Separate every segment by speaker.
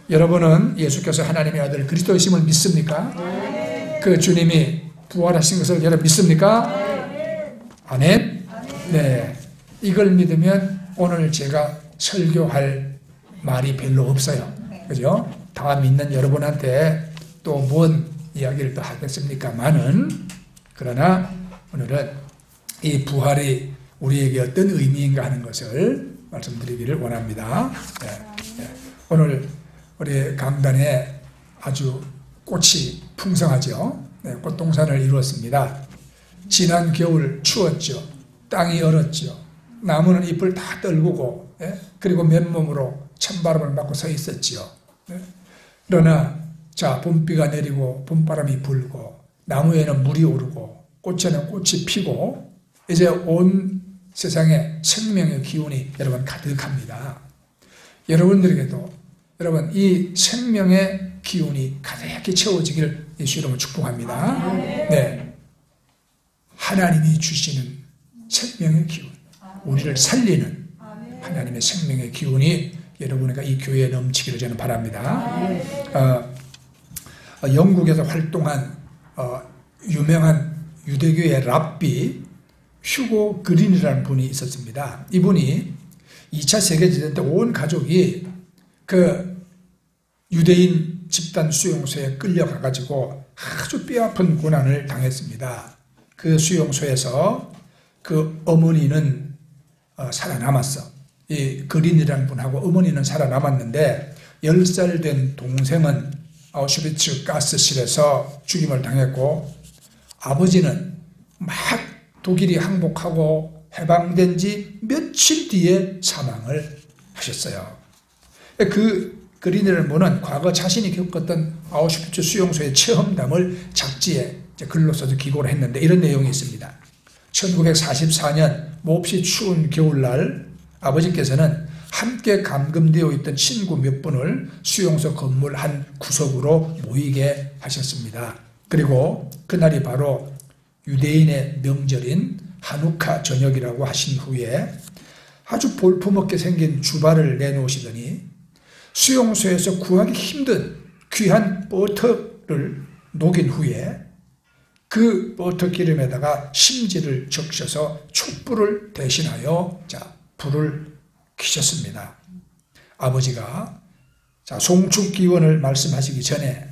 Speaker 1: 여러분은 예수께서 하나님의 아들 그리스도이심을 믿습니까? 그 주님이 부활하신 것을 여러분 믿습니까? 아멘? 네. 이걸 믿으면 오늘 제가 설교할 말이 별로 없어요. 그죠? 다 믿는 여러분한테 또 뭔 이야기를 또 하겠습니까만은, 그러나 오늘은 이 부활이 우리에게 어떤 의미인가 하는 것을 말씀드리기를 원합니다. 네. 네. 오늘 우리 강단에 아주 꽃이 풍성하죠. 네, 꽃동산을 이루었습니다. 지난 겨울 추웠죠. 땅이 얼었죠. 나무는 잎을 다 떨구고, 그리고 맨몸으로 찬바람을 맞고 서 있었죠. 그러나 자, 봄비가 내리고 봄바람이 불고 나무에는 물이 오르고 꽃에는 꽃이 피고 이제 온 세상에 생명의 기운이 여러분 가득합니다. 여러분들에게도 여러분 이 생명의 기운이 가득히 채워지기를 예수 이름으로 축복합니다. 네, 하나님이 주시는 생명의 기운, 우리를 살리는 하나님의 생명의 기운이 여러분과 이 교회에 넘치기를 저는 바랍니다. 영국에서 활동한 유명한 유대교의 랍비 휴고 그린이라는 분이 있었습니다. 이분이 2차 세계대전 때 온 가족이 그 유대인 집단 수용소에 끌려가가지고 아주 뼈아픈 고난을 당했습니다. 그 수용소에서 그 어머니는 살아남았어. 이 그린이라는 분하고 어머니는 살아남았는데 10살 된 동생은 아우슈비츠 가스실에서 죽임을 당했고, 아버지는 막 독일이 항복하고 해방된 지 며칠 뒤에 사망을 하셨어요. 그 그린이라는 분은 과거 자신이 겪었던 아우슈비츠 수용소의 체험담을 잡지에 글로 써서 기고를 했는데 이런 내용이 있습니다. 1944년 몹시 추운 겨울날 아버지께서는 함께 감금되어 있던 친구 몇 분을 수용소 건물 한 구석으로 모이게 하셨습니다. 그리고 그날이 바로 유대인의 명절인 하누카 저녁이라고 하신 후에 아주 볼품없게 생긴 주발을 내놓으시더니 수용소에서 구하기 힘든 귀한 버터를 녹인 후에 그 버터 기름에다가 심지를 적셔서 촛불을 대신하여 불을 켜셨습니다. 아버지가 송축기원을 말씀하시기 전에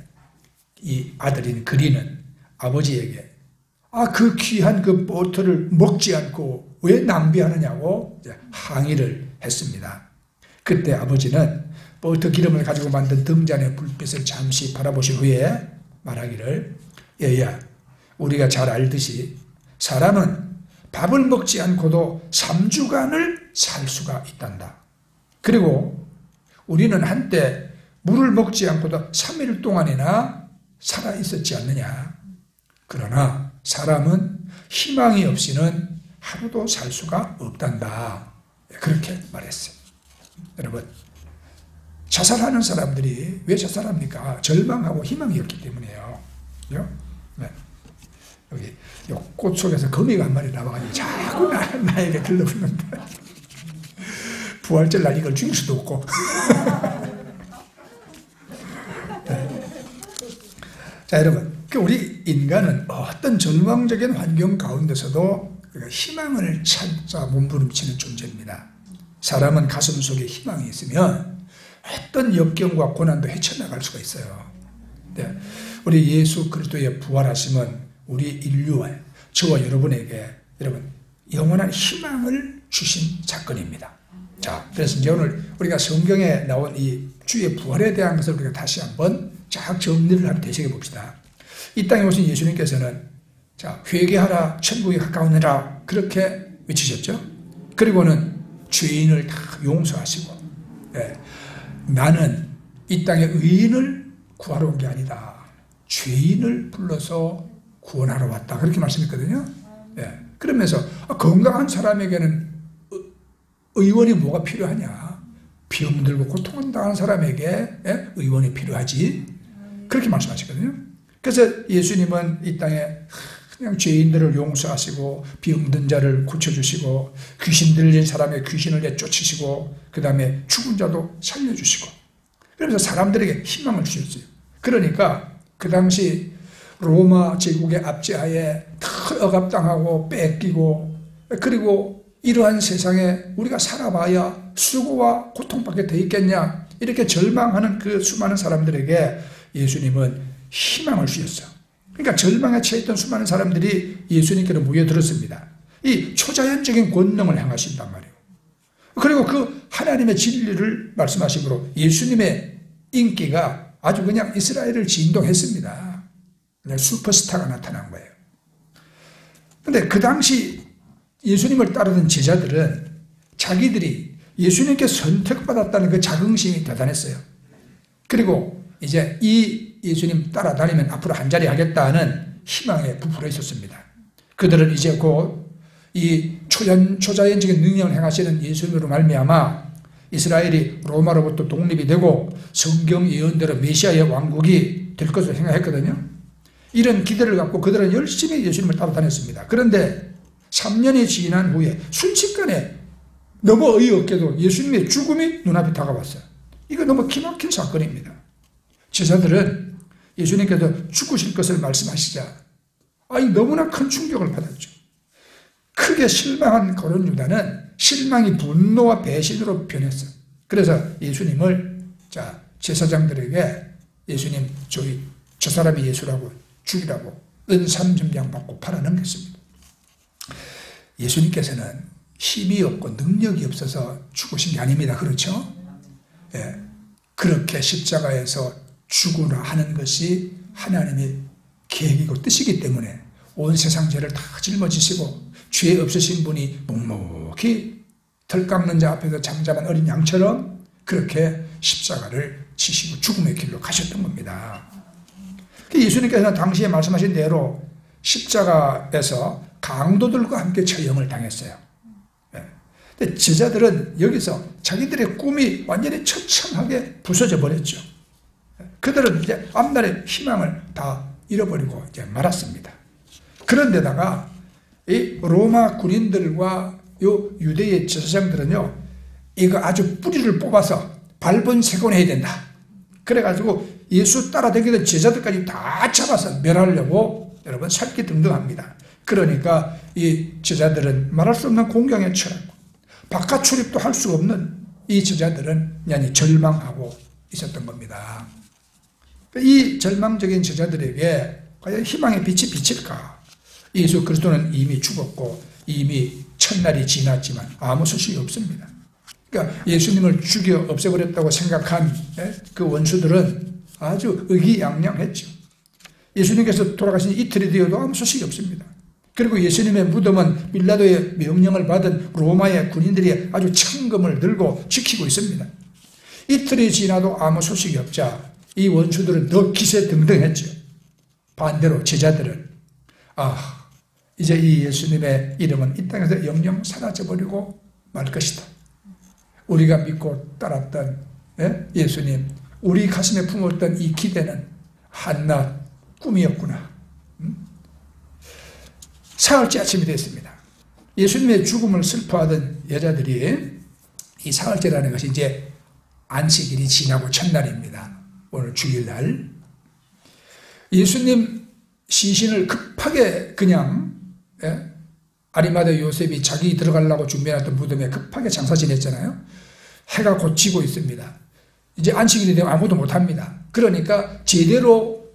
Speaker 1: 이 아들인 그린은 아버지에게 그 귀한 그 버터를 먹지 않고 왜 낭비하느냐고 항의를 했습니다. 그때 아버지는 버터 기름을 가지고 만든 등잔의 불빛을 잠시 바라보신 후에 말하기를, 얘야, 우리가 잘 알듯이 사람은 밥을 먹지 않고도 3주간을 살 수가 있단다. 그리고 우리는 한때 물을 먹지 않고도 3일 동안이나 살아 있었지 않느냐. 그러나 사람은 희망이 없이는 하루도 살 수가 없단다. 그렇게 말했어요. 여러분, 자살하는 사람들이 왜 자살합니까? 절망하고 희망이 없기 때문이에요. 네. 여기 꽃 속에서 거미가 한 마리 나와가지고 자꾸 나에게 들러붙는다. 부활절 날 이걸 죽일 수도 없고. 네. 자, 여러분, 우리 인간은 어떤 절망적인 환경 가운데서도 희망을 찾아 몸부림치는 존재입니다. 사람은 가슴 속에 희망이 있으면 어떤 역경과 고난도 헤쳐나갈 수가 있어요. 네. 우리 예수 그리스도의 부활하심은 우리 인류와 저와 여러분에게 여러분 영원한 희망을 주신 사건입니다. 자, 그래서 이제 오늘 우리가 성경에 나온 이 주의 부활에 대한 것을 우리가 다시 한번 쫙 정리를 한번 되새겨 봅시다. 이 땅에 오신 예수님께서는 회개하라 천국이 가까우니라 그렇게 외치셨죠. 그리고는 죄인을 다 용서하시고, 나는 이 땅에 의인을 구하러 온 게 아니다, 죄인을 불러서 구원하러 왔다, 그렇게 말씀했거든요. 그러면서 건강한 사람에게는 의원이 뭐가 필요하냐, 병들고 고통을 당하는 사람에게 의원이 필요하지, 그렇게 말씀하시거든요. 그래서 예수님은 이 땅에 그냥 죄인들을 용서하시고 병든 자를 고쳐주시고 귀신 들린 사람의 귀신을 내쫓으시고 그 다음에 죽은 자도 살려주시고 그러면서 사람들에게 희망을 주셨어요. 그러니까 그 당시 로마 제국의 압제하에 다 억압당하고 뺏기고, 그리고 이러한 세상에 우리가 살아봐야 수고와 고통밖에 더 있겠냐, 이렇게 절망하는 그 수많은 사람들에게 예수님은 희망을 주셨어요. 그러니까 절망에 처했던 수많은 사람들이 예수님께로 모여들었습니다. 이 초자연적인 권능을 행하신단 말이에요. 그리고 그 하나님의 진리를 말씀하심으로 예수님의 인기가 아주 그냥 이스라엘을 진동했습니다. 그냥 슈퍼스타가 나타난 거예요. 그런데 그 당시 예수님을 따르는 제자들은 자기들이 예수님께 선택받았다는 그 자긍심이 대단했어요. 그리고 이제 이 예수님 따라다니면 앞으로 한자리 하겠다는 희망에 부풀어 있었습니다. 그들은 이제 곧 이 초자연적인 능력을 행하시는 예수님으로 말미암아 이스라엘이 로마로부터 독립이 되고 성경 예언대로 메시아의 왕국이 될 것으로 생각했거든요. 이런 기대를 갖고 그들은 열심히 예수님을 따라다녔습니다. 그런데 3년이 지난 후에 순식간에 너무 어이없게도 예수님의 죽음이 눈앞에 다가왔어요. 이거 너무 기막힌 사건입니다. 제자들은 예수님께서 죽으실 것을 말씀하시자 너무나 큰 충격을 받았죠. 크게 실망한 고른 유다는 실망이 분노와 배신으로 변했어요. 그래서 예수님을 제사장들에게 예수님 저 사람이 예수라고 죽이라고 은삼점장 받고 팔아넘겼습니다. 예수님께서는 힘이 없고 능력이 없어서 죽으신 게 아닙니다. 그렇죠? 예, 그렇게 십자가에서 죽으라 하는 것이 하나님의 계획이고 뜻이기 때문에 온 세상 죄를 다 짊어지시고 죄 없으신 분이 묵묵히 털 깎는 자 앞에서 잠잠한 어린 양처럼 그렇게 십자가를 지시고 죽음의 길로 가셨던 겁니다. 예수님께서는 당시에 말씀하신 대로 십자가에서 강도들과 함께 처형을 당했어요. 근데 제자들은 여기서 자기들의 꿈이 완전히 처참하게 부서져 버렸죠. 그들은 이제 앞날의 희망을 다 잃어버리고 이제 말았습니다. 그런데다가 이 로마 군인들과 요 유대의 제사장들은요, 이거 아주 뿌리를 뽑아서 발본색원해야 된다. 그래가지고 예수 따라다니던 제자들까지 다 잡아서 멸하려고 여러분 살기등등합니다. 그러니까 이 제자들은 말할 수 없는 공경에 처했고 바깥 출입도 할 수 없는 이 제자들은 그냥 절망하고 있었던 겁니다. 이 절망적인 제자들에게 과연 희망의 빛이 비칠까? 예수 그리스도는 이미 죽었고 이미 첫날이 지났지만 아무 소식이 없습니다. 그러니까 예수님을 죽여 없애버렸다고 생각한 그 원수들은 아주 의기양양했죠. 예수님께서 돌아가신 이틀이 되어도 아무 소식이 없습니다. 그리고 예수님의 무덤은 빌라도의 명령을 받은 로마의 군인들이 아주 창검을 들고 지키고 있습니다. 이틀이 지나도 아무 소식이 없자 이 원수들은 더 기세등등했죠. 반대로 제자들은 이제 이 예수님의 이름은 이 땅에서 영영 사라져버리고 말 것이다. 우리가 믿고 따랐던 예수님, 우리 가슴에 품었던 이 기대는 한낱 꿈이었구나. 사흘째 아침이 됐습니다. 예수님의 죽음을 슬퍼하던 여자들이 이 사흘째라는 것이 이제 안식일이 지나고 첫날입니다. 오늘 주일날 예수님 시신을 급하게 그냥 아리마대 요셉이 자기 들어가려고 준비해놨던 무덤에 급하게 장사 지냈잖아요. 해가 곧 지고 있습니다. 이제 안식일이 되면 아무도 못합니다. 그러니까 제대로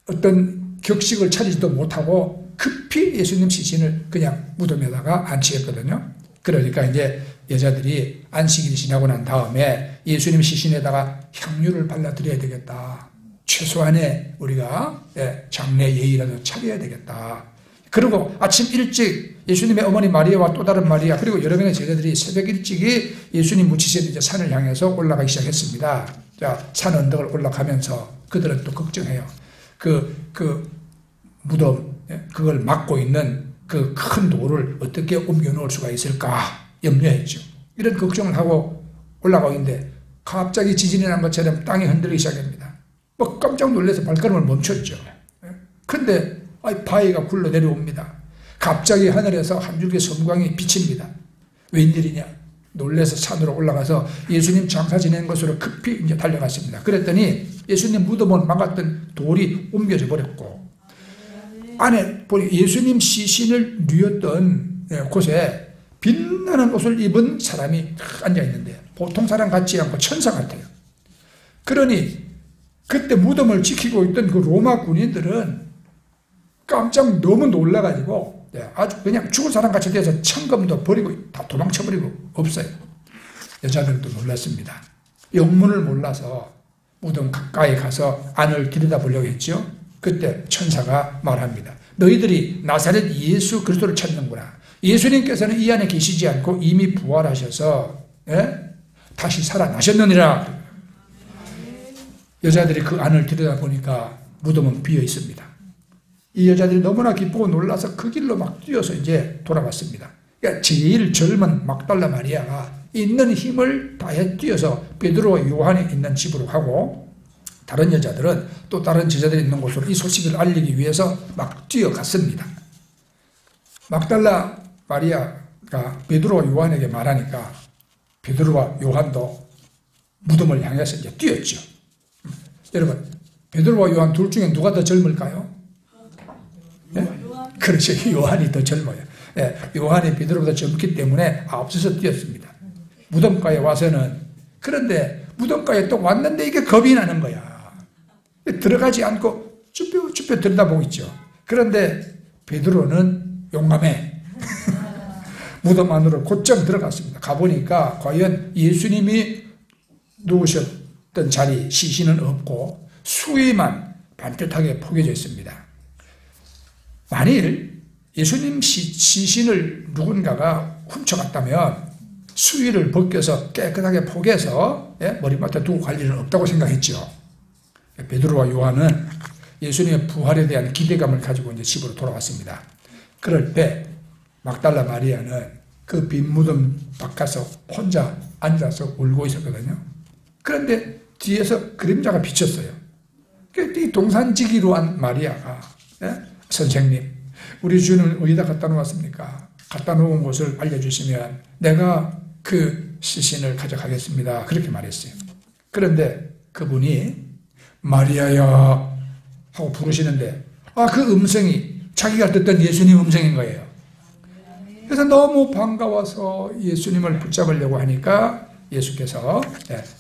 Speaker 1: 어떤 격식을 차리지도 못하고 급히 예수님 시신을 그냥 무덤에다가 안치했거든요. 그러니까 이제 여자들이 안식일이 지나고 난 다음에 예수님 시신에다가 향유를 발라드려야 되겠다. 최소한의 우리가 장례 예의라도 차려야 되겠다. 그리고 아침 일찍 예수님의 어머니 마리아와 또 다른 마리아 그리고 여러 명의 제자들이 새벽 일찍이 예수님 묻히신 이제 산을 향해서 올라가기 시작했습니다. 자, 산 언덕을 올라가면서 그들은 또 걱정해요. 그 무덤 그걸 막고 있는 그 큰 돌을 어떻게 옮겨 놓을 수가 있을까 염려했죠. 이런 걱정을 하고 올라가고 있는데 갑자기 지진이 난 것처럼 땅이 흔들리기 시작합니다. 깜짝 놀라서 발걸음을 멈췄죠. 근데 바위가 굴러 내려옵니다. 갑자기 하늘에서 한 줄기 섬광이 비칩니다. 웬일이냐? 놀래서 산으로 올라가서 예수님 장사 지낸 곳으로 급히 이제 달려갔습니다. 그랬더니 예수님 무덤을 막았던 돌이 옮겨져 버렸고, 안에 보니 예수님 시신을 뉘었던 곳에 빛나는 옷을 입은 사람이 앉아 있는데, 보통 사람 같지 않고 천사 같아요. 그러니 그때 무덤을 지키고 있던 그 로마 군인들은 깜짝 너무 놀라가지고 아주 그냥 죽을 사람 같이 돼서 천금도 버리고 다 도망쳐버리고 없어요. 여자들도 놀랐습니다. 영문을 몰라서 무덤 가까이 가서 안을 들여다보려고 했죠. 그때 천사가 말합니다. 너희들이 나사렛 예수 그리스도를 찾는구나. 예수님께서는 이 안에 계시지 않고 이미 부활하셔서 다시 살아나셨느니라. 여자들이 그 안을 들여다보니까 무덤은 비어 있습니다. 이 여자들이 너무나 기쁘고 놀라서 그 길로 막 뛰어서 이제 돌아왔습니다. 그러니까 제일 젊은 막달라 마리아가 있는 힘을 다해 뛰어서 베드로와 요한이 있는 집으로 가고, 다른 여자들은 또 다른 제자들이 있는 곳으로 이 소식을 알리기 위해서 막 뛰어갔습니다. 막달라 마리아가 베드로와 요한에게 말하니까 베드로와 요한도 무덤을 향해서 이제 뛰었죠. 여러분, 베드로와 요한 둘 중에 누가 더 젊을까요? 그렇죠. 요한이 더 젊어요. 요한이 베드로보다 젊기 때문에 앞서서 뛰었습니다. 무덤가에 와서는, 그런데 무덤가에 또 왔는데 이게 겁이 나는 거야. 들어가지 않고 쭈뼛쭈뼛 들여다보고 있죠. 그런데 베드로는 용감해. 무덤 안으로 곧장 들어갔습니다. 가보니까 과연 예수님이 누우셨던 자리 시신은 없고 수위만 반듯하게 포개져 있습니다. 만일 예수님 시신을 누군가가 훔쳐갔다면 수위를 벗겨서 깨끗하게 포개서 머리맡에 두고 갈 일은 없다고 생각했죠. 베드로와 요한은 예수님의 부활에 대한 기대감을 가지고 이제 집으로 돌아왔습니다. 그럴 때 막달라 마리아는 그 빈 무덤 바깥에서 혼자 앉아서 울고 있었거든요. 그런데 뒤에서 그림자가 비쳤어요. 이 동산지기로 한 마리아가 선생님, 우리 주는 어디다 갖다 놓았습니까? 갖다 놓은 곳을 알려주시면 내가 그 시신을 가져가겠습니다. 그렇게 말했어요. 그런데 그분이 마리아야 하고 부르시는데 그 음성이 자기가 듣던 예수님 음성인 거예요. 그래서 너무 반가워서 예수님을 붙잡으려고 하니까 예수께서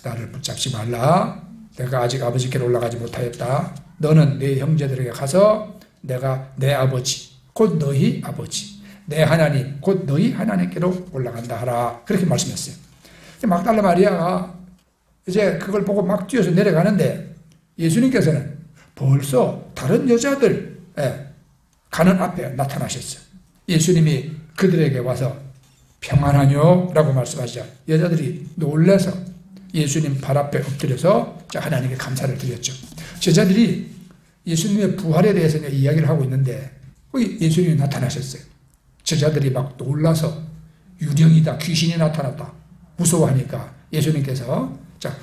Speaker 1: 나를 붙잡지 말라. 내가 아직 아버지께로 올라가지 못하였다. 너는 네 형제들에게 가서 내가 내 아버지 곧 너희 아버지, 내 하나님 곧 너희 하나님께로 올라간다 하라. 그렇게 말씀했어요. 막달라 마리아가 이제 그걸 보고 막 뛰어서 내려가는데 예수님께서는 벌써 다른 여자들 가는 앞에 나타나셨어요. 예수님이 그들에게 와서 평안하뇨? 라고 말씀하시자 여자들이 놀라서 예수님 발 앞에 엎드려서 하나님께 감사를 드렸죠. 제자들이 예수님의 부활에 대해서 이야기를 하고 있는데 예수님이 나타나셨어요. 제자들이 막 놀라서 유령이다, 귀신이 나타났다 무서워하니까 예수님께서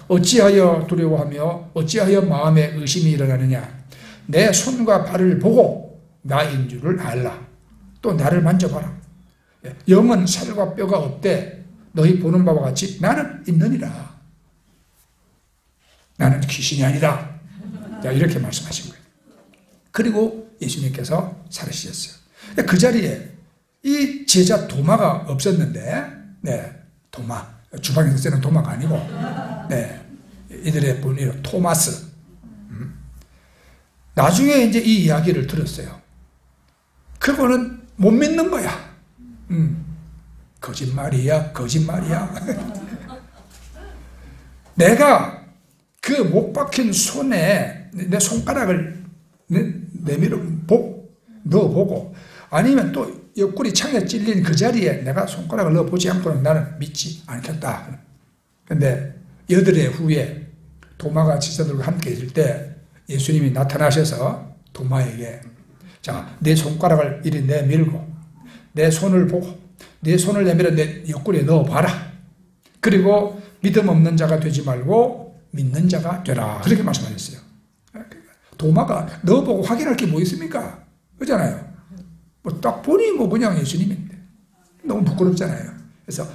Speaker 1: 어찌하여 두려워하며 어찌하여 마음에 의심이 일어나느냐, 내 손과 발을 보고 나인 줄을 알라. 또 나를 만져봐라. 영은 살과 뼈가 없대. 너희 보는 바와 같이 나는 있느니라. 나는 귀신이 아니라. 이렇게 말씀하신 거예요. 그리고 예수님께서 살으셨어요. 그 자리에 이 제자 도마가 없었는데, 도마, 주방에서 쓰는 도마가 아니고, 이들의 본이로 토마스. 나중에 이제 이 이야기를 들었어요. 그거는 못 믿는 거야. 거짓말이야, 거짓말이야. 내가 그 못 박힌 손에 내 손가락을 내밀어 넣어보고, 아니면 또 옆구리 창에 찔린 그 자리에 내가 손가락을 넣어보지 않고는 나는 믿지 않겠다. 근데 여드레 후에 도마가 제자들과 함께 있을 때 예수님이 나타나셔서 도마에게 내 손가락을 이리 내밀고 내 손을 보고 내 손을 내밀어 내 옆구리에 넣어봐라. 그리고 믿음 없는 자가 되지 말고 믿는 자가 되라. 그렇게 말씀하셨어요. 도마가 넣어보고 확인할 게 뭐 있습니까? 그렇잖아요. 딱 보니 그냥 예수님인데 너무 부끄럽잖아요. 그래서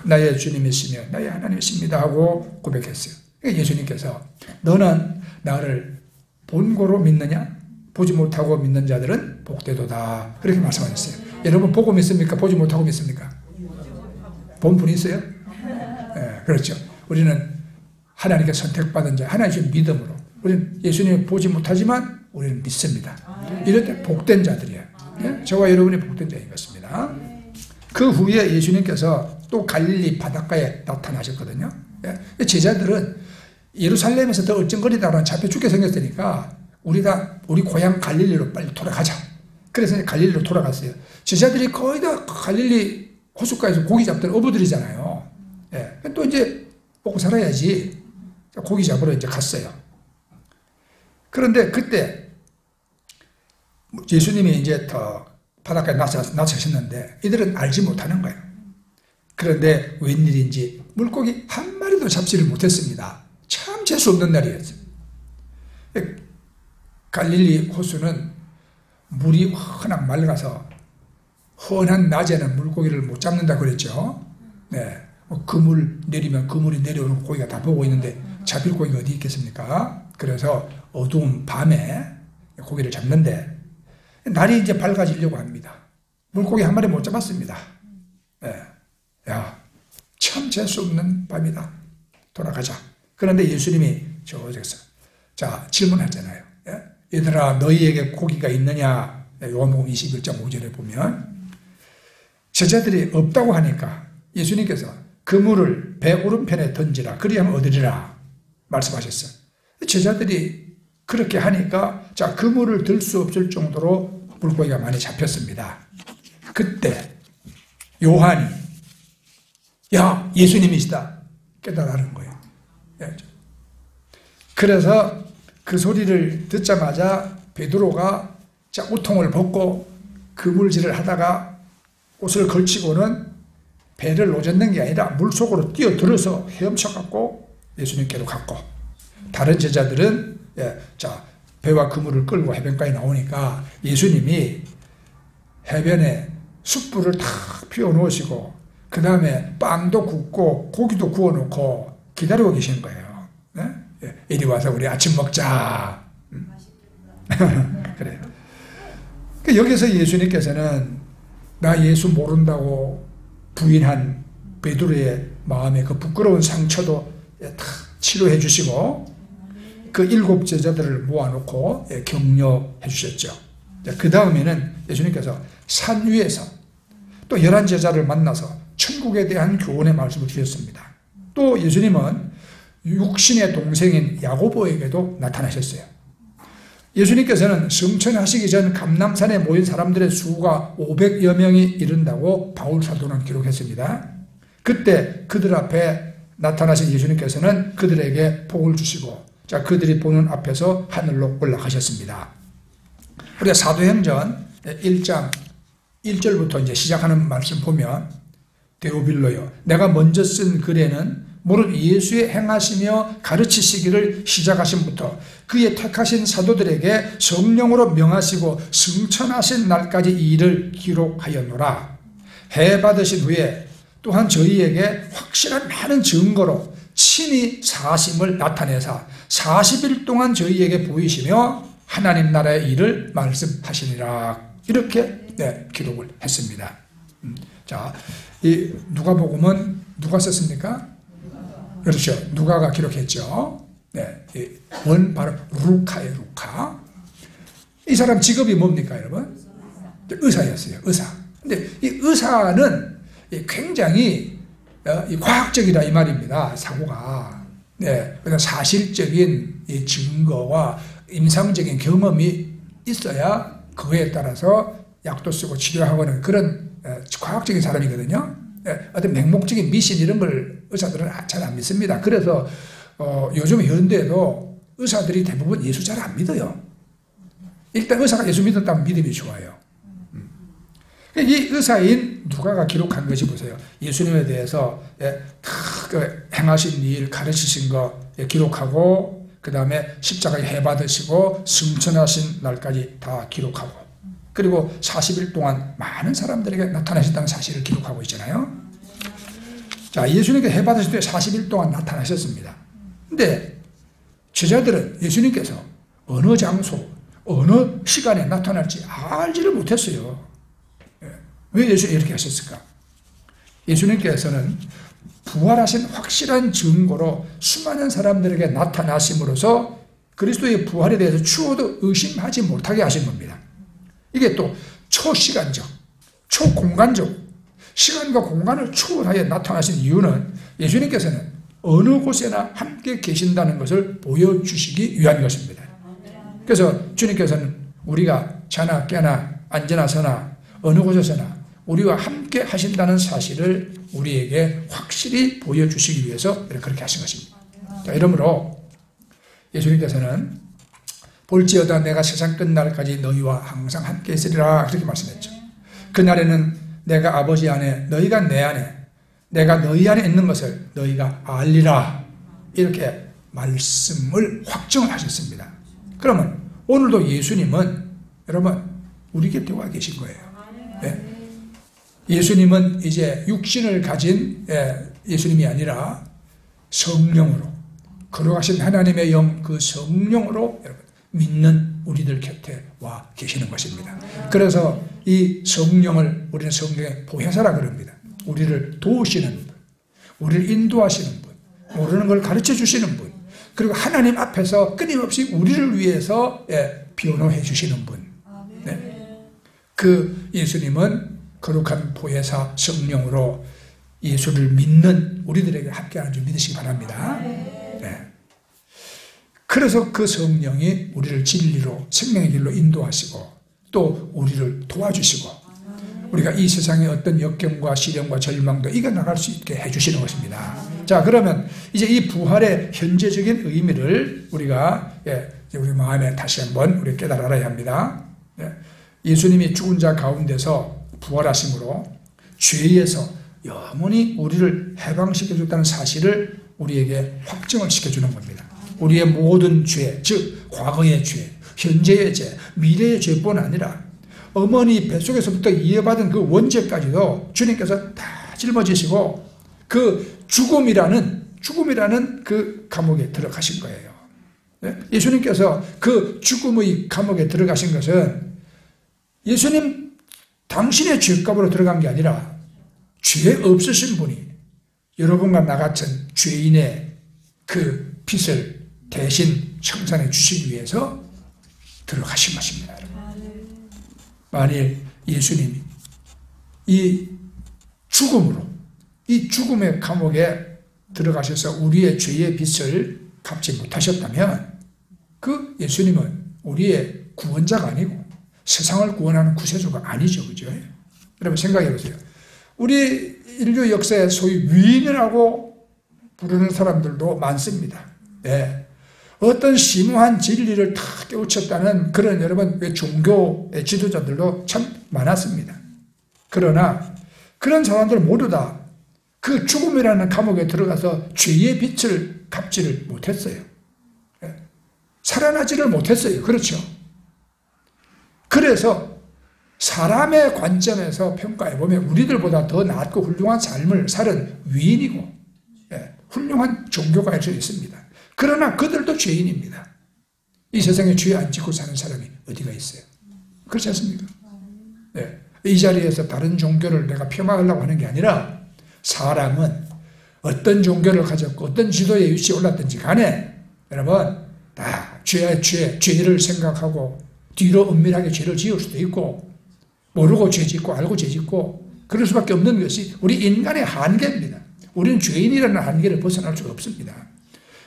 Speaker 1: 나의 주님이시며 나의 하나님이십니다 하고 고백했어요. 예수님께서 너는 나를 본고로 믿느냐? 보지 못하고 믿는 자들은 복되도다. 그렇게 말씀하셨어요. 여러분 보고 믿습니까? 보지 못하고 믿습니까? 본 분이 있어요? 네, 그렇죠. 우리는 하나님께 선택받은 자, 하나님의 믿음으로. 우리는 예수님을 보지 못하지만 우리는 믿습니다. 이럴 때 복된 자들이에요. 네? 저와 여러분이 복된 자인 것입니다. 그 후에 예수님께서 또 갈릴리 바닷가에 나타나셨거든요. 네? 제자들은 예루살렘에서 더 얼쩡거리다가 잡혀 죽게 생겼으니까 우리 고향 갈릴리로 빨리 돌아가자. 그래서 갈릴리로 돌아갔어요. 제자들이 거의 다 갈릴리 호숫가에서 고기 잡던 어부들이잖아요. 예. 또 이제 먹고 살아야지. 고기 잡으러 이제 갔어요. 그런데 그때 예수님이 이제 더 바닷가에 나서셨는데 이들은 알지 못하는 거예요. 그런데 웬일인지 물고기 한 마리도 잡지를 못했습니다. 참 재수 없는 날이었어요. 갈릴리 호수는 물이 워낙 맑아서 헌한 낮에는 물고기를 못 잡는다 그랬죠. 네. 그물 내리면 그물이 내려오는 고기가 다 보고 있는데 잡힐 고기가 어디 있겠습니까? 그래서 어두운 밤에 고기를 잡는데 날이 이제 밝아지려고 합니다. 물고기 한 마리 못 잡았습니다. 네. 야, 참 재수 없는 밤이다. 돌아가자. 그런데 예수님이 저기서 자 질문하잖아요. 얘들아 너희에게 고기가 있느냐? 요한복음 21장 5절에 보면 제자들이 없다고 하니까 예수님께서 그물을 배 오른편에 던지라 그리하면 얻으리라 말씀하셨어요. 제자들이 그렇게 하니까 자 그물을 들 수 없을 정도로 물고기가 많이 잡혔습니다. 그때 요한이 야 예수님이시다 깨달은 거예요. 그래서 그 소리를 듣자마자 베드로가 자 옷통을 벗고 그물질을 하다가 옷을 걸치고는 배를 노젓는 게 아니라 물속으로 뛰어들어서 헤엄쳐갖고 예수님께로 갔고 다른 제자들은 자 배와 그물을 끌고 해변가에 나오니까 예수님이 해변에 숯불을 탁 피워놓으시고 그 다음에 빵도 굽고 고기도 구워놓고 기다리고 계신 거예요. 네? 이리 와서 우리 아침 먹자. 그래요. 여기서 예수님께서는 나 예수 모른다고 부인한 베드로의 마음에 그 부끄러운 상처도 다 치료해 주시고 그 7 제자들을 모아놓고 격려해 주셨죠. 그 다음에는 예수님께서 산 위에서 또 11 제자를 만나서 천국에 대한 교훈의 말씀을 주셨습니다. 또 예수님은 육신의 동생인 야고보에게도 나타나셨어요. 예수님께서는 성천하시기 전 감람산에 모인 사람들의 수가 500여 명이 이른다고 바울 사도는 기록했습니다. 그때 그들 앞에 나타나신 예수님께서는 그들에게 복을 주시고 자 그들이 보는 앞에서 하늘로 올라가셨습니다. 우리가 사도행전 1장 1절부터 이제 시작하는 말씀 보면 데오빌로요 내가 먼저 쓴 글에는 모든 예수의 행하시며 가르치시기를 시작하신부터 그의 택하신 사도들에게 성령으로 명하시고 승천하신 날까지 이 일을 기록하였노라. 해 받으신 후에 또한 저희에게 확실한 많은 증거로 친히 사심을 나타내사 40일 동안 저희에게 보이시며 하나님 나라의 일을 말씀하시니라. 이렇게 기록을 했습니다. 자, 이 누가복음은 누가 썼습니까? 그렇죠. 누가가 기록했죠. 네, 원 바로 루카예요. 루카. 이 사람 직업이 뭡니까, 여러분? 의사였어요. 의사. 근데 이 의사는 굉장히 과학적이다 이 말입니다. 사고가. 네, 사실적인 이 증거와 임상적인 경험이 있어야 그거에 따라서 약도 쓰고 치료하고는 그런 과학적인 사람이거든요. 어떤 맹목적인 미신 이런 걸 의사들은 잘 안 믿습니다. 그래서 요즘 현대에도 의사들이 대부분 예수 잘 안 믿어요. 일단 의사가 예수 믿었다면 믿음이 좋아요. 이 의사인 누가가 기록한 것이 보세요. 예수님에 대해서 행하신 일, 가르치신 거 기록하고 그 다음에 십자가에 해받으시고 승천하신 날까지 다 기록하고 그리고 40일 동안 많은 사람들에게 나타나셨다는 사실을 기록하고 있잖아요. 자, 예수님께 해받으실 때 40일 동안 나타나셨습니다. 근데 제자들은 예수님께서 어느 장소, 어느 시간에 나타날지 알지를 못했어요. 왜 예수님이 이렇게 하셨을까? 예수님께서는 부활하신 확실한 증거로 수많은 사람들에게 나타나심으로써 그리스도의 부활에 대해서 추호도 의심하지 못하게 하신 겁니다. 이게 또 초시간적, 초공간적, 시간과 공간을 초월하여 나타나신 이유는 예수님께서는 어느 곳에나 함께 계신다는 것을 보여주시기 위한 것입니다. 그래서 주님께서는 우리가 자나 깨나 앉으나 서나 어느 곳에서나 우리와 함께 하신다는 사실을 우리에게 확실히 보여주시기 위해서 그렇게 하신 것입니다. 자, 이러므로 예수님께서는 볼지어다 내가 세상 끝날까지 너희와 항상 함께 있으리라 그렇게 말씀했죠. 그날에는 내가 아버지 안에 너희가 내 안에 내가 너희 안에 있는 것을 너희가 알리라 이렇게 말씀을 확정을 하셨습니다. 그러면 오늘도 예수님은 여러분 우리 곁에 와 계신 거예요. 네. 예수님은 이제 육신을 가진 예수님이 아니라 성령으로 거룩하신 하나님의 영 그 성령으로 여러분 믿는 우리들 곁에 와 계시는 것입니다. 그래서 이 성령을 우리는 성령의 보혜사라 그럽니다. 우리를 도우시는 분, 우리를 인도하시는 분, 모르는 걸 가르쳐 주시는 분, 그리고 하나님 앞에서 끊임없이 우리를 위해서 변호해 주시는 분. 네. 그 예수님은 거룩한 보혜사 성령으로 예수를 믿는 우리들에게 함께하는 줄 믿으시기 바랍니다. 네. 그래서 그 성령이 우리를 진리로 생명의 길로 인도하시고 또 우리를 도와주시고 우리가 이 세상의 어떤 역경과 시련과 절망도 이겨나갈 수 있게 해주시는 것입니다. 자, 그러면 이제 이 부활의 현재적인 의미를 우리가 우리 마음에 다시 한번 우리 깨달아 알아야 합니다. 예수님이 죽은 자 가운데서 부활하심으로 죄에서 영원히 우리를 해방시켜줬다는 사실을 우리에게 확정을 시켜주는 겁니다. 우리의 모든 죄, 즉 과거의 죄, 현재의 죄, 미래의 죄뿐 아니라 어머니 뱃속에서부터 이어받은 그 원죄까지도 주님께서 다 짊어지시고 그 죽음이라는 그 감옥에 들어가신 거예요. 예수님께서 그 죽음의 감옥에 들어가신 것은 예수님 당신의 죄값으로 들어간 게 아니라 죄 없으신 분이 여러분과 나 같은 죄인의 그 빚을 대신 청산해 주시기 위해서 들어가신 것입니다. 만일 예수님이 이 죽음으로 이 죽음의 감옥에 들어가셔서 우리의 죄의 빚을 갚지 못하셨다면 그 예수님은 우리의 구원자가 아니고 세상을 구원하는 구세주가 아니죠. 그죠? 여러분 생각해 보세요. 우리 인류 역사에 소위 위인이라고 부르는 사람들도 많습니다. 네. 어떤 심오한 진리를 다 깨우쳤다는 그런 여러분 종교의 지도자들도 참 많았습니다. 그러나 그런 사람들 모두 다 그 죽음이라는 감옥에 들어가서 죄의 빚을 갚지를 못했어요. 살아나지를 못했어요. 그렇죠? 그래서 사람의 관점에서 평가해보면 우리들보다 더 낫고 훌륭한 삶을 살은 위인이고 훌륭한 종교가일 수 있습니다. 그러나 그들도 죄인입니다. 이 세상에 죄 안 짓고 사는 사람이 어디가 있어요? 그렇지 않습니까? 네. 이 자리에서 다른 종교를 내가 폄하하려고 하는 게 아니라 사람은 어떤 종교를 가졌고 어떤 지도의 위치에 올랐든지 간에 여러분 다 죄를 생각하고 뒤로 은밀하게 죄를 지을 수도 있고 모르고 죄 짓고 알고 죄 짓고 그럴 수밖에 없는 것이 우리 인간의 한계입니다. 우리는 죄인이라는 한계를 벗어날 수가 없습니다.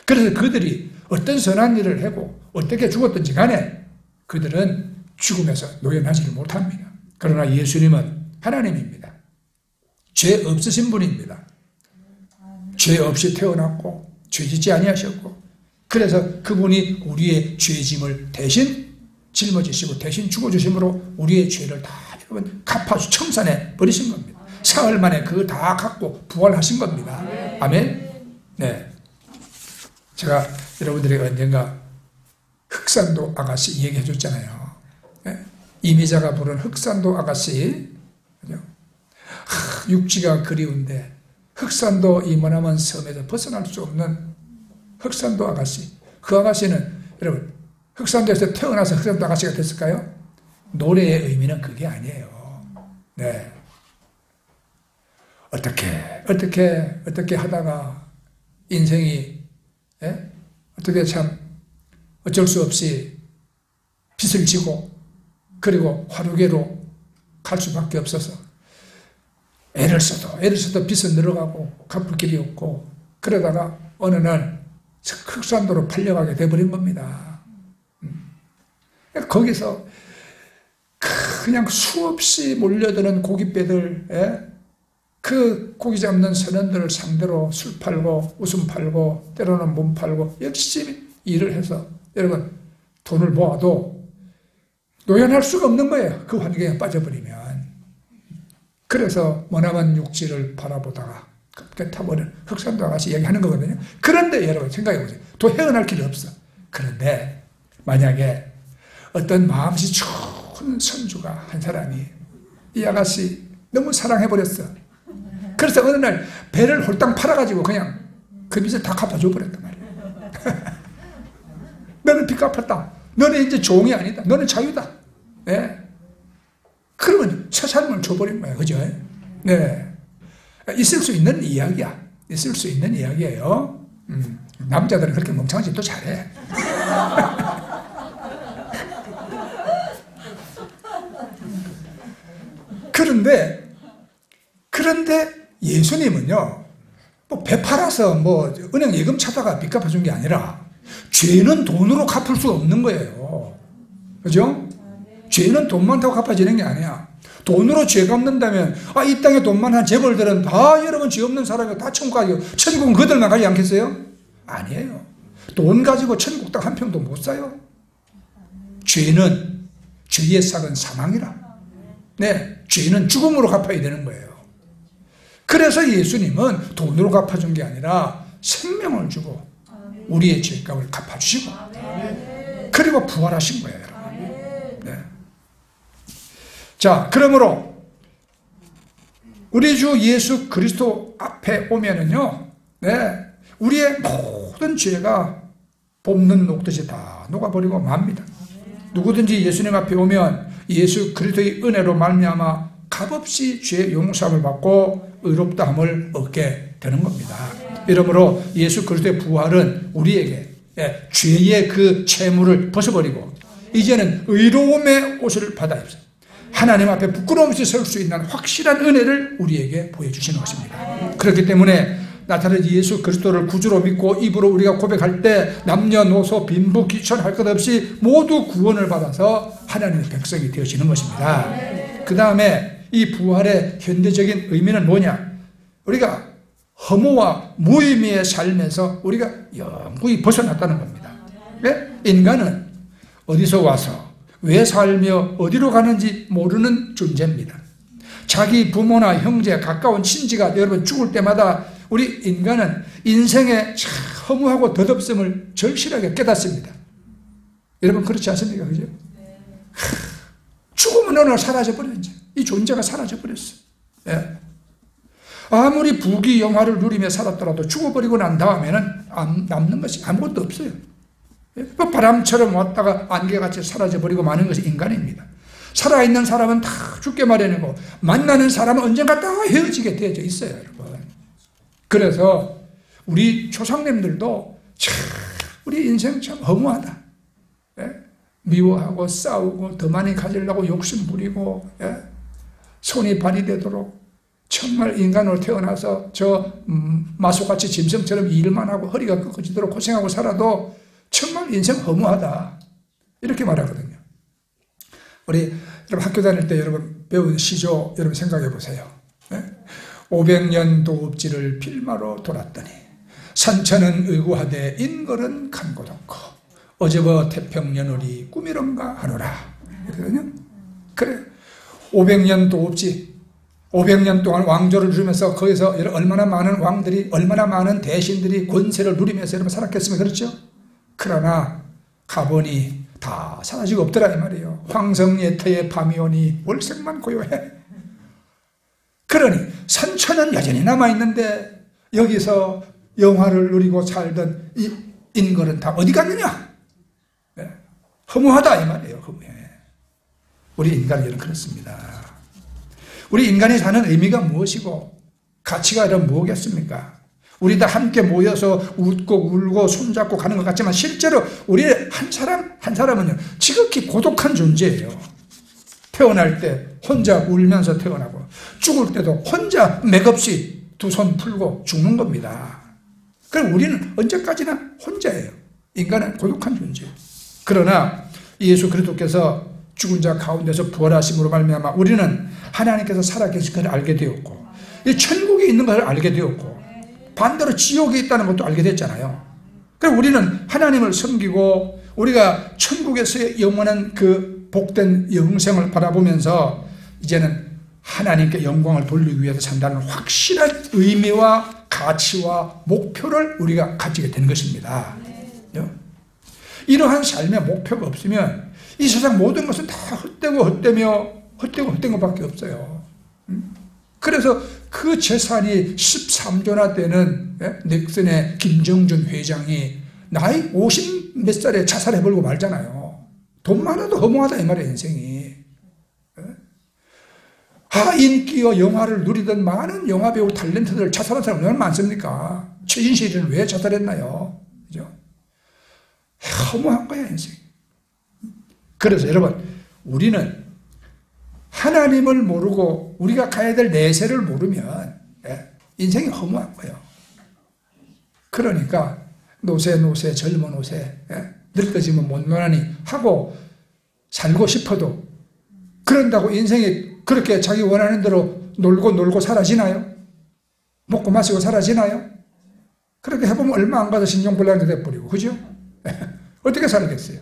Speaker 1: 그래서 그들이 어떤 선한 일을 하고 어떻게 죽었든지 간에 그들은 죽음에서 노연하지를 못합니다. 그러나 예수님은 하나님입니다. 죄 없으신 분입니다. 죄 없이 태어났고 죄 짓지 아니하셨고 그래서 그분이 우리의 죄짐을 대신 짊어지시고 대신 죽어주심으로 우리의 죄를 다 여러분 갚아주 청산해 버리신 겁니다. 사흘 만에 그거 다 갖고 부활하신 겁니다. 아멘. 네. 제가 여러분들에게 언젠가 흑산도 아가씨 얘기해 줬잖아요. 네? 이미자가 부른 흑산도 아가씨. 육지가 그리운데 흑산도 이 머나먼 섬에서 벗어날 수 없는 흑산도 아가씨. 그 아가씨는 여러분 흑산도에서 태어나서 흑산도 아가씨가 됐을까요? 노래의 의미는 그게 아니에요. 네. 어떻게 하다가 인생이 어떻게 참 어쩔 수 없이 빚을 지고 그리고 화류계로 갈 수밖에 없어서 애를 써도 빚은 늘어가고 갚을 길이 없고 그러다가 어느 날 흑산도로 팔려가게 돼버린 겁니다. 거기서 그냥 수없이 몰려드는 고깃배들, 그 고기 잡는 선원들을 상대로 술 팔고 웃음 팔고 때로는 몸 팔고 열심히 일을 해서 여러분 돈을 모아도 노연할 수가 없는 거예요. 그 환경에 빠져버리면. 그래서 머나먼 육지를 바라보다가 급게 타버린 흑산도 아가씨 얘기하는 거거든요. 그런데 여러분 생각해 보세요. 또 헤어날 길이 없어. 그런데 만약에 어떤 마음씨 좋은 선주가 한 사람이 이 아가씨 너무 사랑해버렸어. 그래서 어느 날 배를 홀딱 팔아가지고 그냥 그 빚을 다 갚아줘 버렸단 말이야. 너는 빚 갚았다. 너는 이제 종이 아니다. 너는 자유다. 네. 그러면 새 삶을 줘버린 거야. 그죠? 네. 있을 수 있는 이야기야. 있을 수 있는 이야기예요. 남자들은 그렇게 멍청한 짓도 잘해. 그런데 예수님은요, 뭐 배 팔아서 뭐 은행 예금 차다가 빚 갚아준 게 아니라 죄는 돈으로 갚을 수 없는 거예요. 그죠? 죄는 돈 많다고 갚아지는 게 아니야. 돈으로 죄 갚는다면 이 땅에 돈만 한 재벌들은 다 여러분 죄 없는 사람이 다 천국 가요. 천국은 그들만 가지 않겠어요? 아니에요. 돈 가지고 천국 땅 한 평도 못 사요. 죄는 죄의 삭은 사망이라. 네, 죄는 죽음으로 갚아야 되는 거예요. 그래서 예수님은 돈으로 갚아준 게 아니라 생명을 주고 우리의 죄값을 갚아주시고 그리고 부활하신 거예요. 네. 자, 그러므로 우리 주 예수 그리스도 앞에 오면은요, 네, 우리의 모든 죄가 볶는 녹듯이 다 녹아버리고 맙니다. 누구든지 예수님 앞에 오면 예수 그리스도의 은혜로 말미암아 값없이 죄 용서함을 받고 의롭다함을 얻게 되는 겁니다. 이러므로 예수 그리스도의 부활은 우리에게 죄의 그 채무를 벗어버리고 이제는 의로움의 옷을 받아입어서 하나님 앞에 부끄러움 없이 설 수 있는 확실한 은혜를 우리에게 보여주시는 것입니다. 그렇기 때문에 나타난 예수 그리스도를 구주로 믿고 입으로 우리가 고백할 때 남녀노소 빈부 귀천할 것 없이 모두 구원을 받아서 하나님의 백성이 되어지는 것입니다. 그 다음에 이 부활의 현대적인 의미는 뭐냐? 우리가 허무와 무의미의 삶에서 우리가 영구히 벗어났다는 겁니다. 네? 인간은 어디서 와서 왜 살며 어디로 가는지 모르는 존재입니다. 자기 부모나 형제, 가까운 친지가 여러분 죽을 때마다 우리 인간은 인생의 허무하고 덧없음을 절실하게 깨닫습니다. 여러분 그렇지 않습니까? 그죠? 죽으면 어느 날 사라져버렸죠. 이 존재가 사라져버렸어. 예. 아무리 부귀 영화를 누리며 살았더라도 죽어버리고 난 다음에는 남는 것이 아무것도 없어요. 예? 바람처럼 왔다가 안개같이 사라져버리고 마는 것이 인간입니다. 살아있는 사람은 다 죽게 마련이고 만나는 사람은 언젠가 다 헤어지게 되어져 있어요. 여러분. 그래서 우리 조상님들도 참 우리 인생 참 허무하다. 예? 미워하고 싸우고 더 많이 가지려고 욕심 부리고 손이 발이 되도록 정말 인간으로 태어나서 저 마소같이 짐승처럼 일만 하고 허리가 꺾어지도록 고생하고 살아도 정말 인생 허무하다 이렇게 말하거든요. 우리 여러분 학교 다닐 때 여러분 배운 시조 여러분 생각해 보세요. 500년 도읍지를 필마로 돌았더니 산천은 의구하되 인걸은 간곳 없고 어제버 태평년월이 꿈이런가 하노라. 그러거든요. 그래 500년 도읍지 500년 동안 왕조를 누리면서 거기서 얼마나 많은 왕들이 얼마나 많은 대신들이 권세를 누리면서 여러분 살았겠습니까? 그렇죠? 그러나 가보니 다 사라지고 없더라 이 말이에요. 황성예태의 밤이 오니 월색만 고요해. 그러니 선천은 여전히 남아있는데 여기서 영화를 누리고 살던 이 인간은 다 어디 갔느냐? 네. 허무하다 이 말이에요. 허무해. 우리 인간은 그렇습니다. 우리 인간이 사는 의미가 무엇이고 가치가 이런 무엇이겠습니까? 우리 다 함께 모여서 웃고 울고 손잡고 가는 것 같지만 실제로 우리 한 사람 한 사람은요 지극히 고독한 존재예요. 태어날 때 혼자 울면서 태어나고 죽을 때도 혼자 맥없이 두 손 풀고 죽는 겁니다. 그럼 우리는 언제까지나 혼자예요. 인간은 고독한 존재예요. 그러나 예수 그리스도께서 죽은 자 가운데서 부활하심으로 말미암아 우리는 하나님께서 살아계신 것을 알게 되었고 이 천국에 있는 것을 알게 되었고 반대로 지옥에 있다는 것도 알게 됐잖아요. 그럼 우리는 하나님을 섬기고 우리가 천국에서의 영원한 그 복된 영생을 바라보면서 이제는 하나님께 영광을 돌리기 위해서 산다는 확실한 의미와 가치와 목표를 우리가 가지게 된 것입니다. 이러한 삶의 목표가 없으면 이 세상 모든 것은 다 헛되고 헛된 것밖에 없어요. 그래서 그 재산이 13조나 되는 넥슨의 김정준 회장이 나이 50 몇 살에 자살해버리고 말잖아요. 돈 많아도 허무하다 이 말이에요. 인생이. 인기와 영화를 누리던 많은 영화배우 탤런트들 자살한 사람 얼마나 많습니까? 최진실은 왜 자살했나요? 그죠? 허무한 거야 인생. 그래서 여러분 우리는 하나님을 모르고 우리가 가야 될 내세를 모르면 인생이 허무한 거예요. 그러니까 노세 젊은 노세 늙어지면 못노나니 하고 살고 싶어도 그런다고 인생이 그렇게 자기 원하는 대로 놀고 사라지나요? 먹고 마시고 사라지나요? 그렇게 해보면 얼마 안 가서 신종불량이 돼버리고 그죠? 어떻게 살겠어요?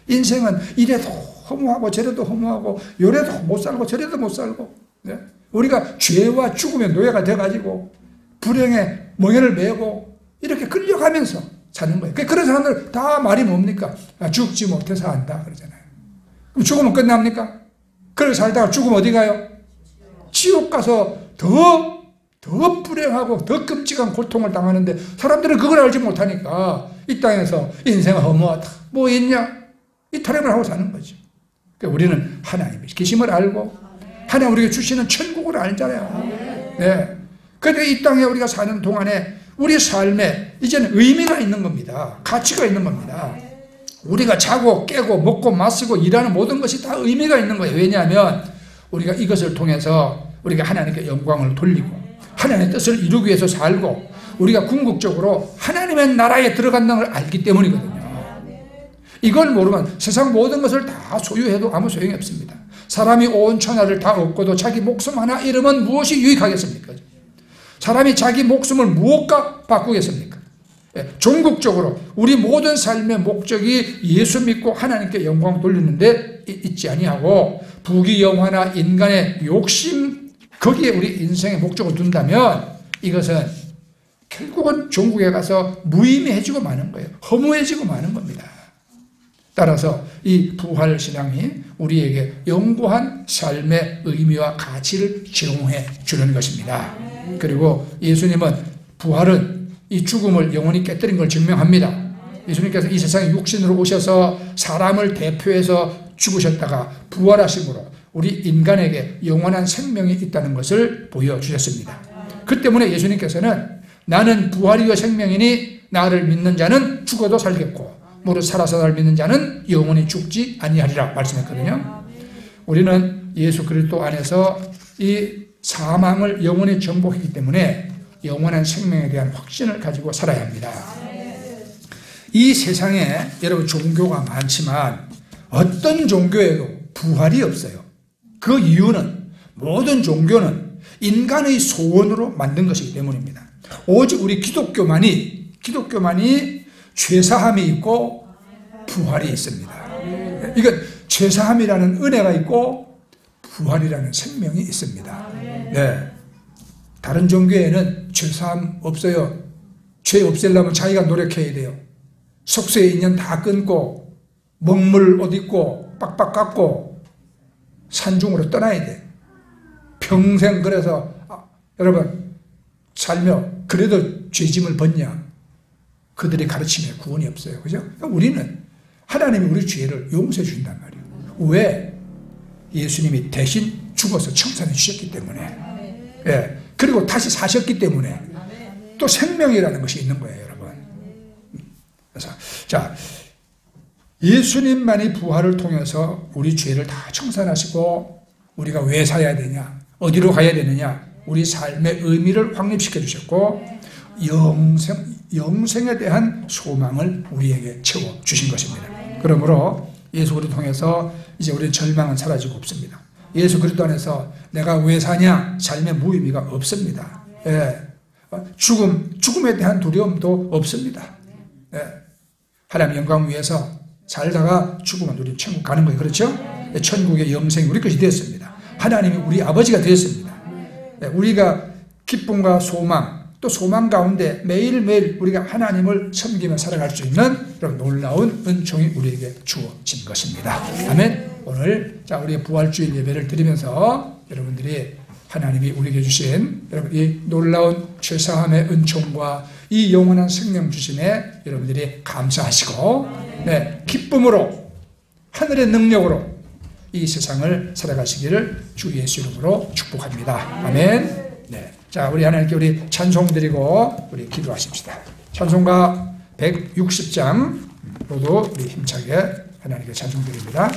Speaker 1: 인생은 이래도 허무하고 저래도 허무하고 요래도 못 살고 저래도 못 살고 우리가 죄와 죽음의 노예가 돼가지고 불행의 멍에를 메고 이렇게 끌려가면서 사는 거예요. 그런 사람들 다 말이 뭡니까? 죽지 못해서 한다 그러잖아요. 그럼 죽으면 끝납니까? 그래서 살다가 죽으면 어디 가요? 지옥 가서 더 불행하고 더 끔찍한 고통을 당하는데 사람들은 그걸 알지 못하니까 이 땅에서 인생은 허무하다. 뭐 있냐? 이 타령을 하고 사는 거죠. 그러니까 우리는 하나님의 계심을 알고 하나님 우리가 주시는 천국을 알잖아요. 네. 그런데 이 땅에 우리가 사는 동안에 우리 삶에 이제는 의미가 있는 겁니다. 가치가 있는 겁니다. 우리가 자고 깨고 먹고 마시고 일하는 모든 것이 다 의미가 있는 거예요. 왜냐하면 우리가 이것을 통해서 우리가 하나님께 영광을 돌리고 하나님의 뜻을 이루기 위해서 살고 우리가 궁극적으로 하나님의 나라에 들어간다는 걸 알기 때문이거든요. 이걸 모르면 세상 모든 것을 다 소유해도 아무 소용이 없습니다. 사람이 온 천하를 다 얻고도 자기 목숨 하나 잃으면 무엇이 유익하겠습니까? 사람이 자기 목숨을 무엇과 바꾸겠습니까? 종국적으로 우리 모든 삶의 목적이 예수 믿고 하나님께 영광 돌리는데 있지 아니하고 부귀영화나 인간의 욕심 거기에 우리 인생의 목적을 둔다면 이것은 결국은 종국에 가서 무의미해지고 마는 거예요. 허무해지고 마는 겁니다. 따라서 이 부활신앙이 우리에게 영구한 삶의 의미와 가치를 제공해 주는 것입니다. 그리고 예수님은 부활은 이 죽음을 영원히 깨뜨린 걸 증명합니다. 예수님께서 이 세상에 육신으로 오셔서 사람을 대표해서 죽으셨다가 부활하심으로 우리 인간에게 영원한 생명이 있다는 것을 보여주셨습니다. 그 때문에 예수님께서는 나는 부활이요 생명이니 나를 믿는 자는 죽어도 살겠고 무릇 살아서 나를 믿는 자는 영원히 죽지 아니하리라 말씀했거든요. 우리는 예수 그리스도 안에서 이 사망을 영원히 정복했기 때문에 영원한 생명에 대한 확신을 가지고 살아야 합니다. 이 세상에 여러분 종교가 많지만 어떤 종교에도 부활이 없어요. 그 이유는 모든 종교는 인간의 소원으로 만든 것이기 때문입니다. 오직 우리 기독교만이 죄사함이 있고 부활이 있습니다. 이건 죄사함이라는 은혜가 있고 부활이라는 생명이 있습니다. 네. 다른 종교에는 죄사함 없어요. 죄 없애려면 자기가 노력해야 돼요. 속세의 인연 다 끊고 먹물 옷 입고 빡빡 깎고 산중으로 떠나야 돼. 평생 그래서 여러분 살며 그래도 죄짐을 벗냐? 그들의 가르침에 구원이 없어요. 그죠? 우리는 하나님이 우리 죄를 용서해 주신단 말이에요. 왜? 예수님이 대신 죽어서 청산해 주셨기 때문에. 예. 그리고 다시 사셨기 때문에 또 생명이라는 것이 있는 거예요, 여러분. 그래서 자, 예수님만이 부활을 통해서 우리 죄를 다 청산하시고 우리가 왜 살아야 되냐? 어디로 가야 되느냐? 우리 삶의 의미를 확립시켜 주셨고 영생에 대한 소망을 우리에게 채워 주신 것입니다. 그러므로 예수 그리스도 통해서 이제 우리의 절망은 사라지고 없습니다. 예수 그리스도 안에서 내가 왜 사냐? 삶의 무의미가 없습니다. 예. 죽음에 대한 두려움도 없습니다. 예. 하나님 영광 위해서 살다가 죽으면 우리 천국 가는 거예요. 그렇죠? 천국의 영생이 우리 것이 되었습니다. 하나님이 우리 아버지가 되었습니다. 예. 우리가 기쁨과 소망, 또 소망 가운데 매일매일 우리가 하나님을 섬기며 살아갈 수 있는 그런 놀라운 은총이 우리에게 주어진 것입니다. 아멘. 오늘 자 우리의 부활주일 예배를 드리면서 여러분들이 하나님이 우리에게 주신 여러분 이 놀라운 죄사함의 은총과 이 영원한 생명 주심에 여러분들이 감사하시고 네, 기쁨으로 하늘의 능력으로 이 세상을 살아가시기를 주 예수 이름으로 축복합니다. 아멘. 네. 자, 우리 하나님께 우리 찬송 드리고 우리 기도하십시다. 찬송가 160장로도 우리 힘차게 하나님께 찬송 드립니다.